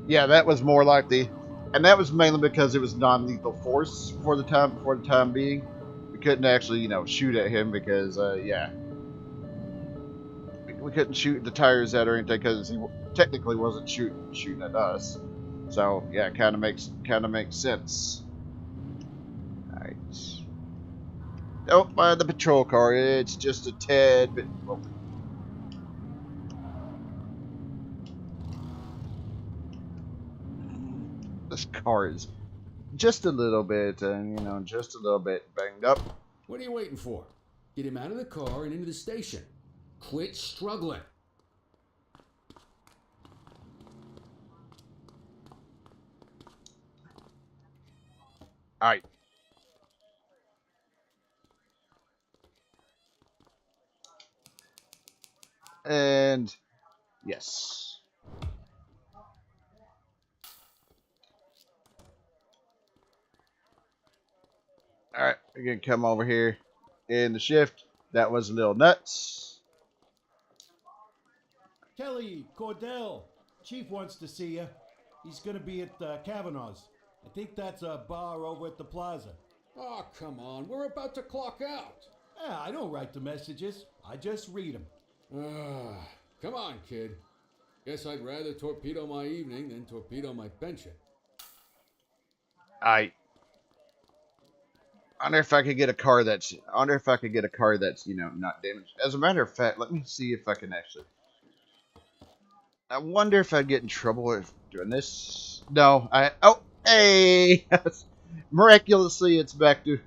Yeah, that was more like and that was mainly because it was non-lethal force for the time being. We couldn't actually, shoot at him because, yeah, we couldn't shoot the tires at or anything because he technically wasn't shooting at us. So yeah, kind of makes sense. All right. Don't mind the patrol car. It's just a tad bit. Well, this car is just a little bit, just a little bit banged up.
What are you waiting for? Get him out of the car and into the station. Quit struggling.
All right. And yes. All right, we're gonna come over here in the shift. That was a little nuts.
Kelly, Cordell, Chief wants to see you. He's gonna be at Kavanaugh's. I think that's a bar over at the plaza.
Oh, come on. We're about to clock out.
Yeah, I don't write the messages. I just read them.
Come on, kid. Guess I'd rather torpedo my evening than torpedo my pension.
I wonder if I could get a car that's. I wonder if I could get a car that's not damaged. As a matter of fact, let me see if I can actually. I wonder if I'd get in trouble if doing this. No, oh, hey! Miraculously, it's back to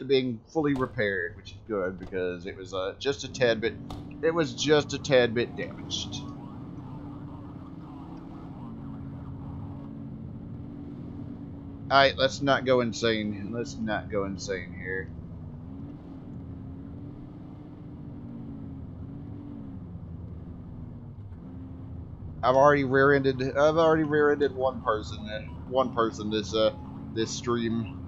being fully repaired, which is good because it was just a tad bit. It was just a tad bit damaged. Alright, let's not go insane. Let's not go insane here. I've already rear-ended one person this stream.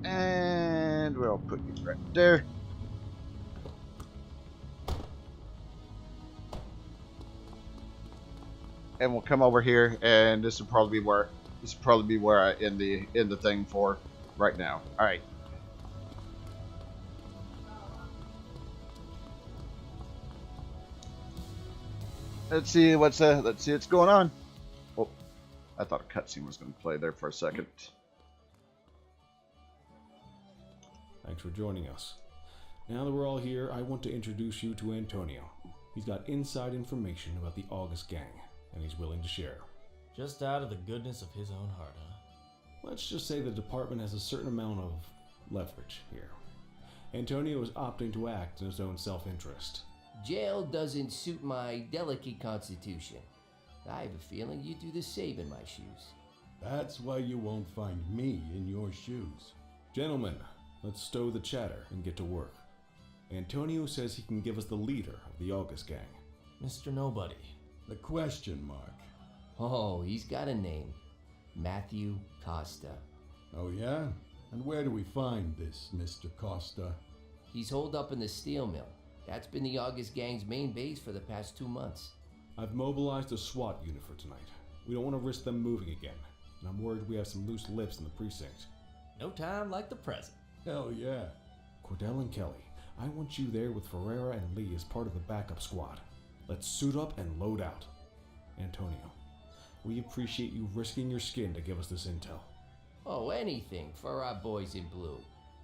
And we'll put you right there. And we'll come over here, and this will probably be where I end the thing for right now. All right. Let's see what's going on. Oh, I thought a cutscene was going to play there for a second.
Thanks for joining us. Now that we're all here, I want to introduce you to Antonio. He's got inside information about the August gang, and he's willing to share.
Just out of the goodness of his own heart, huh?
Let's just say the department has a certain amount of leverage here. Antonio is opting to act in his own self-interest.
Jail doesn't suit my delicate constitution. I have a feeling you do the same in my shoes.
That's why you won't find me in your shoes.
Gentlemen, let's stow the chatter and get to work. Antonio says he can give us the leader of the August gang.
Mr. Nobody.
The question mark.
Oh, he's got a name. Matthew Costa.
Oh yeah? And where do we find this Mr. Costa?
He's holed up in the steel mill. That's been the August gang's main base for the past 2 months.
I've mobilized a SWAT unit for tonight. We don't want to risk them moving again, and I'm worried we have some loose lips in the precinct.
No time like the present.
Hell yeah.
Cordell and Kelly, I want you there with Ferreira and Lee as part of the backup squad. Let's suit up and load out. Antonio, we appreciate you risking your skin to give us this intel.
Oh, anything for our boys in blue.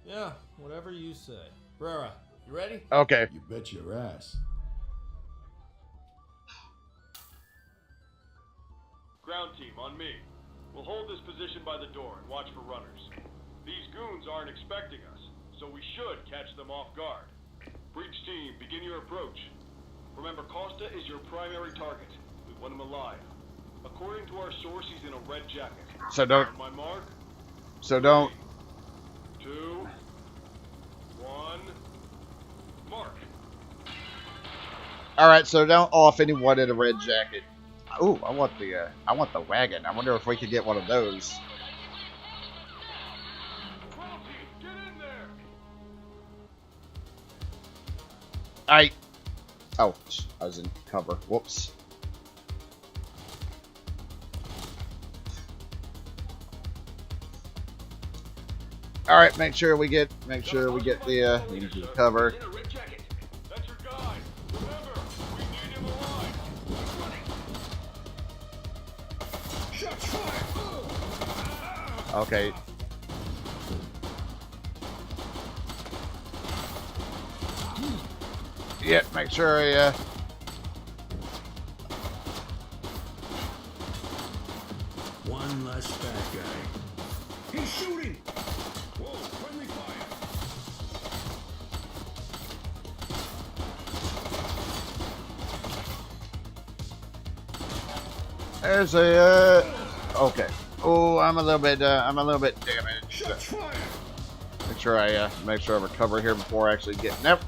Yeah, whatever you say. Brera, you ready?
Okay.
You bet your ass.
Ground team, on me. We'll hold this position by the door and watch for runners. These goons aren't expecting us, so we should catch them off guard. Breach team, begin your approach. Remember, Costa is your primary target. We want him alive. According to our source, he's in a red jacket.
So don't.
On my mark.
So don't.
3, 2, 1. Mark.
All right. So don't off anyone in a red jacket. Ooh, I want the wagon. I wonder if we could get one of those. Oh, I was in cover. Whoops. All right, make sure we get the into the cover.
That's your guy. Remember, we need him alive.
Shots fired!
Okay. Yeah, make sure I
One less bad guy. He's shooting! Whoa, friendly fire!
there's a okay. Oh, I'm a little bit damaged.
Shots fired!
Make sure I recover here before I actually get. Nope.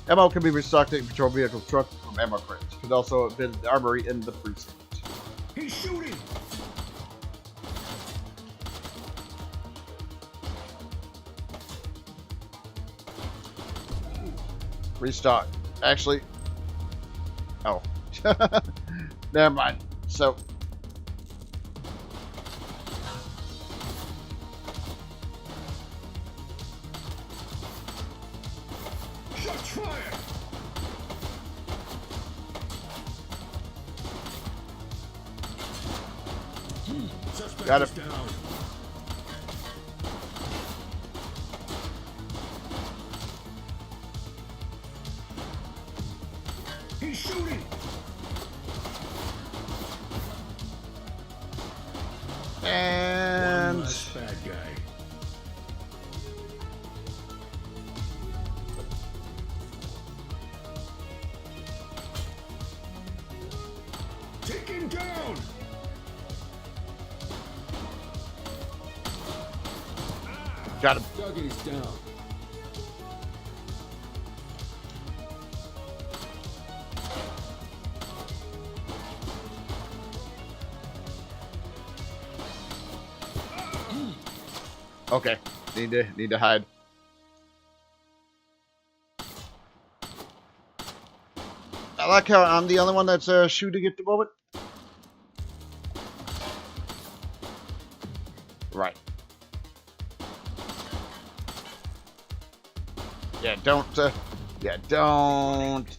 Ammo can be restocked in patrol vehicle truck from ammo crates. Could also visit the armory in the precinct.
He's shooting!
Restock. Actually, oh, never mind. So,
Shots fired! Suspect
got
is
it.
down. He's shooting!
And
One less bad guy. Taken down!
got him.
Target is down.
Okay, need to hide. I like how I'm the only one that's shooting at the moment. Right. Yeah, don't. Yeah, don't.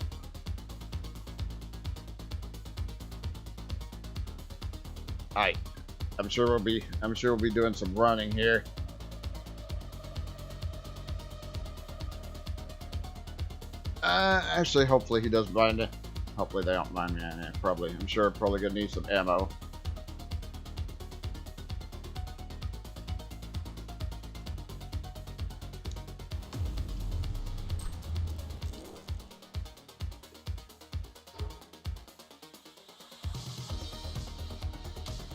Alright. I'm sure we'll be doing some running here. Actually, hopefully he doesn't mind it. Hopefully they don't mind me. Yeah, probably. I'm sure probably gonna need some ammo.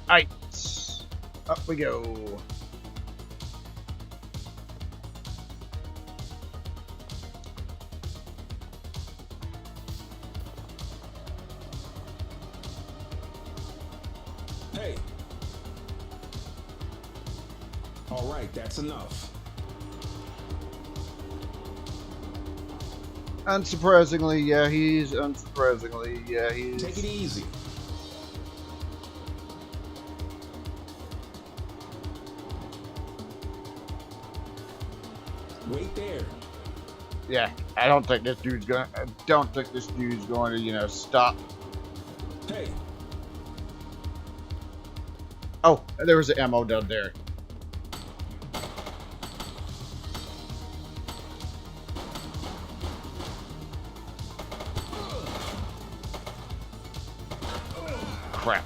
Alright. Up we go.
Hey. All right, that's enough.
Unsurprisingly, yeah, he's
Take it easy. Wait there.
Yeah, I don't think this dude's going to, you know, stop.
Hey.
Oh, there was the ammo down there. Crap.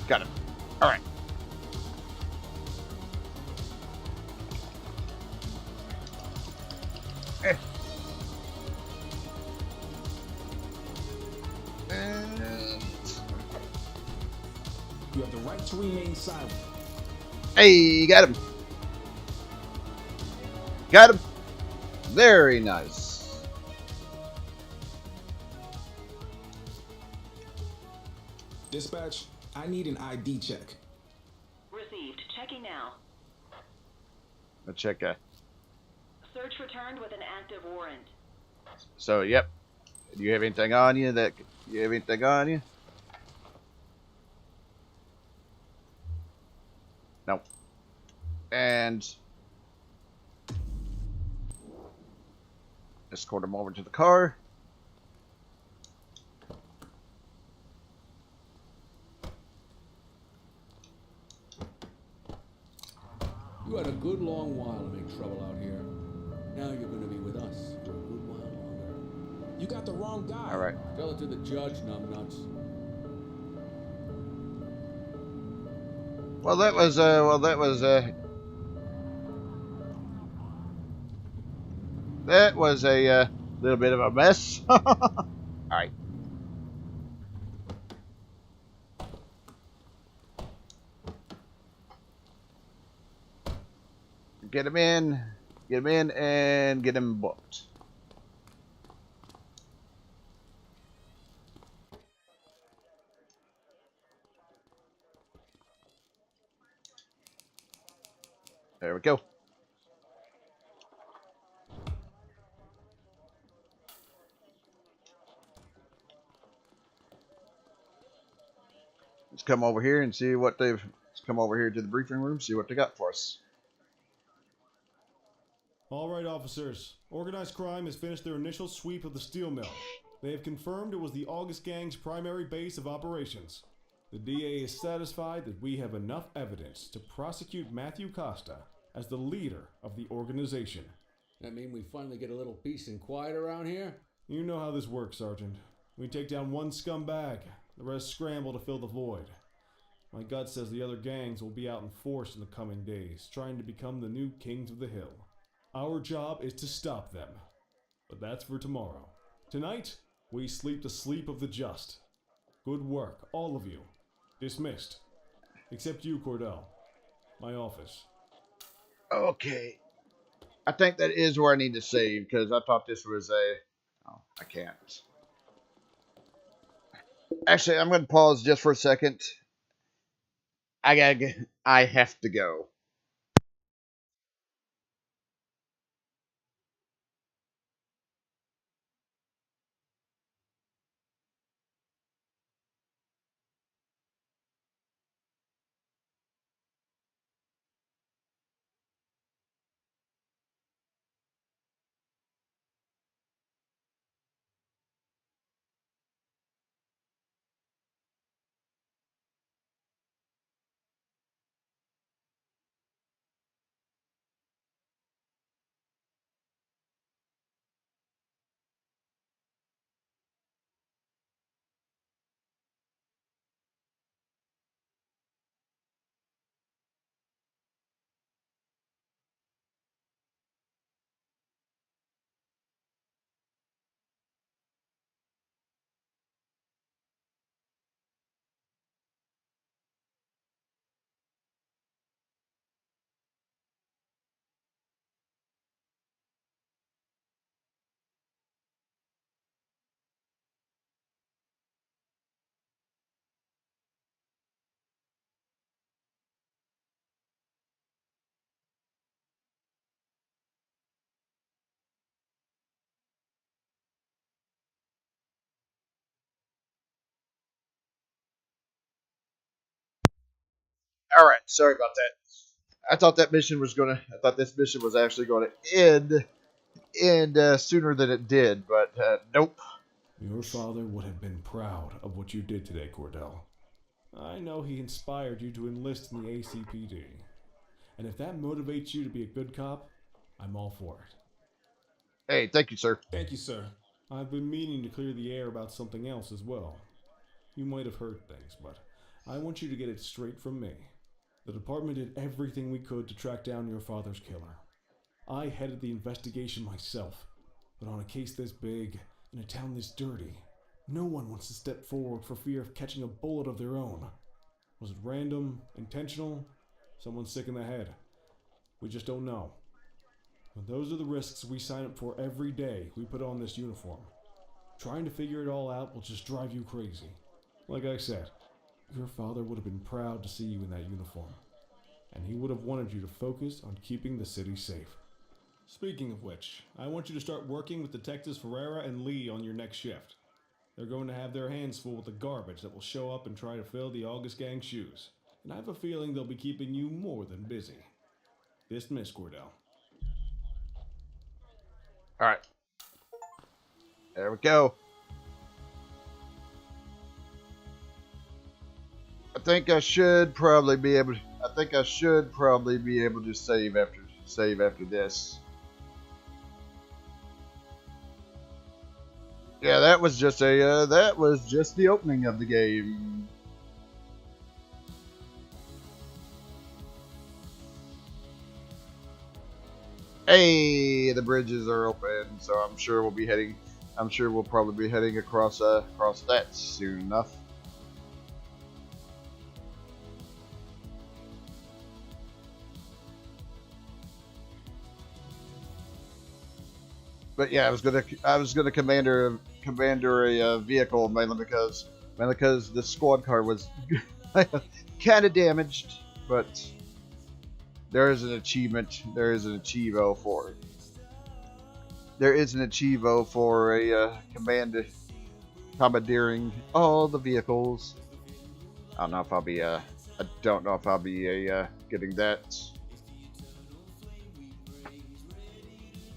Got him. All right.
You have the right right to remain silent.
Hey, got him. Got him. Very nice.
Dispatch, I need an ID check.
Received. Checking now.
Let's check.
Search returned with an active warrant.
So, yep. Do you have anything on you that you have anything on you? No. And escort him over to the car.
You had a good long while to make trouble out here. Now you're gonna be with us for a good while longer.
You got the wrong guy.
All right.
Tell it to the judge, numbnuts.
Well, that was a little bit of a mess. All right. Get him in, and get him booked. There we go. Let's come over here and see what they've. Let's come over here to the briefing room, see what they got for us.
All right, officers. Organized crime has finished their initial sweep of the steel mill. They have confirmed it was the August Gang's primary base of operations. The DA is satisfied that we have enough evidence to prosecute Matthew Costa as the leader of the organization.
That mean we finally get a little peace and quiet around here?
You know how this works, Sergeant. We take down one scumbag, the rest scramble to fill the void. My gut says the other gangs will be out in force in the coming days, trying to become the new kings of the hill. Our job is to stop them. But that's for tomorrow. Tonight, we sleep the sleep of the just. Good work, all of you. Dismissed. Except you, Cordell. My office.
Okay. I think that is where I need to save, because I thought this was a... Oh, I can't. Actually, I'm going to pause just for a second. I have to go. All right, sorry about that. I thought this mission was actually going to end sooner than it did, but nope.
Your father would have been proud of what you did today, Cordell. I know he inspired you to enlist in the ACPD. And if that motivates you to be a good cop, I'm all for it.
Hey, thank you, sir.
Thank you, sir.
I've been meaning to clear the air about something else as well. You might have heard things, but I want you to get it straight from me. The department did everything we could to track down your father's killer. I headed the investigation myself, but on a case this big, in a town this dirty, no one wants to step forward for fear of catching a bullet of their own. Was it random, intentional, someone sick in the head? We just don't know. But those are the risks we sign up for every day we put on this uniform. Trying to figure it all out will just drive you crazy. Like I said, your father would have been proud to see you in that uniform, and he would have wanted you to focus on keeping the city safe. Speaking of which, I want you to start working with Detectives Ferreira and Lee on your next shift. They're going to have their hands full with the garbage that will show up and try to fill the August Gang's shoes, and I have a feeling they'll be keeping you more than busy. Dismiss, Cordell.
All right. There we go. I think I should probably be able to save after this. Yeah, that was just the opening of the game. Hey, the bridges are open, so I'm sure we'll probably be heading across that soon enough. But yeah, I was gonna commander a vehicle mainly because the squad car was kind of damaged, but there is an achievement. There is an achievo for it. There is an achievo for a commandeering all the vehicles. I don't know if I'll be getting that.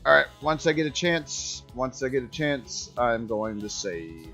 All right, once I get a chance, I'm going to save.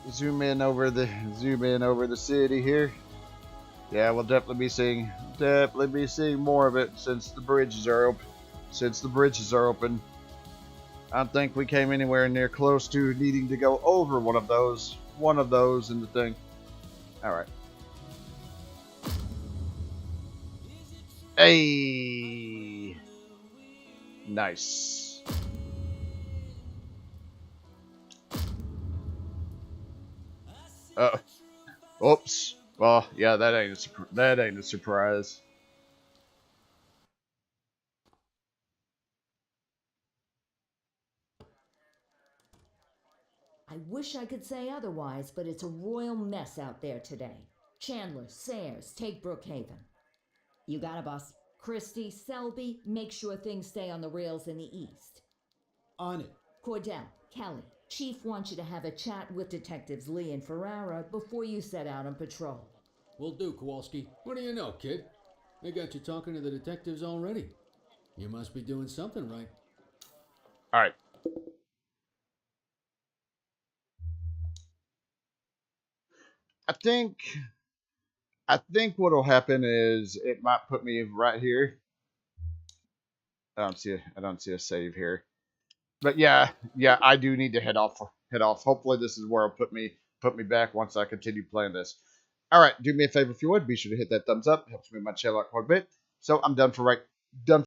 Zoom in over the city here. Yeah, we'll definitely be seeing more of it since the bridges are open. I don't think we came anywhere near close to needing to go over one of those in the thing. All right. Hey, nice. Oops. Well, yeah, that ain't a surprise.
I wish I could say otherwise, but it's a royal mess out there today. Chandler, Sayers, take Brookhaven.
You got it, boss.
Christie, Selby, make sure things stay on the rails in the east.
On it.
Cordell, Kelly, Chief wants you to have a chat with Detectives Lee and Ferrara before you set out on patrol.
Will do, Kowalski. What do you know, kid? They got you talking to the detectives already. You must be doing something right.
All right. I think what'll happen is it might put me right here. I don't see a save here. But yeah, I do need to head off. Hopefully this is where it'll put me back once I continue playing this. All right, do me a favor if you would, be sure to hit that thumbs up. It helps me with my channel out quite a bit. So I'm done